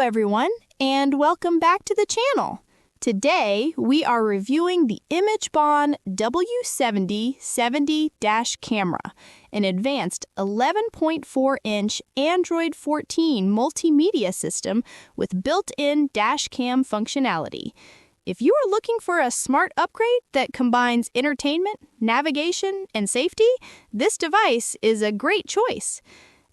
everyone, and welcome back to the channel. Today, we are reviewing the Imagebon W70 Dashcam, an advanced 11.4-inch Android 14 multimedia system with built-in dashcam functionality. If you are looking for a smart upgrade that combines entertainment, navigation, and safety, this device is a great choice.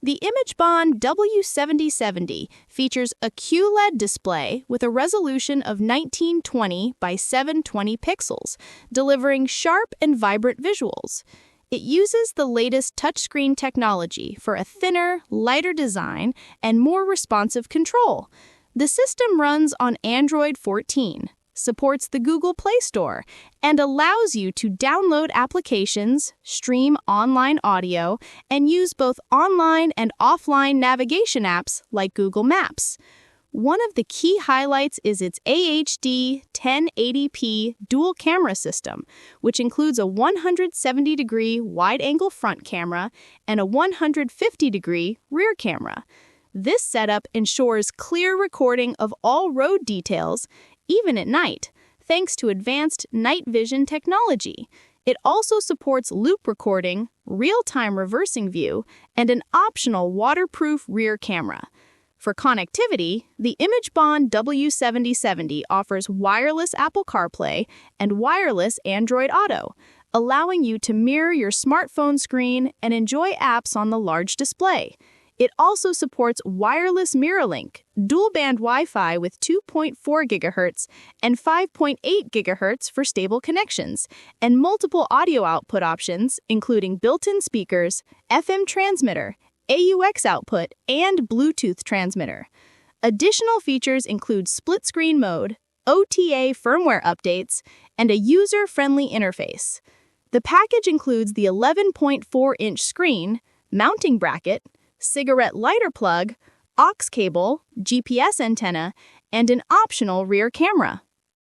The Imagebon W70 features a QLED display with a resolution of 1920 by 720 pixels, delivering sharp and vibrant visuals. It uses the latest touchscreen technology for a thinner, lighter design and more responsive control. The system runs on Android 14, supports the Google Play Store, and allows you to download applications, stream online audio, and use both online and offline navigation apps like Google Maps. One of the key highlights is its HD 1080p dual camera system, which includes a 170-degree wide-angle front camera and a 150-degree rear camera. This setup ensures clear recording of all road details, even at night, thanks to advanced night vision technology. It also supports loop recording, real-time reversing view, and an optional waterproof rear camera. For connectivity, the Imagebon W70 offers wireless Apple CarPlay and wireless Android Auto, allowing you to mirror your smartphone screen and enjoy apps on the large display. It also supports wireless MirrorLink, dual-band Wi-Fi with 2.4 GHz and 5.8 GHz for stable connections, and multiple audio output options, including built-in speakers, FM transmitter, AUX output, and Bluetooth transmitter. Additional features include split-screen mode, OTA Firmware Updates, and a user-friendly interface. The package includes the 11.4-inch screen, mounting bracket, cigarette lighter plug, aux cable, GPS antenna, and an optional rear camera.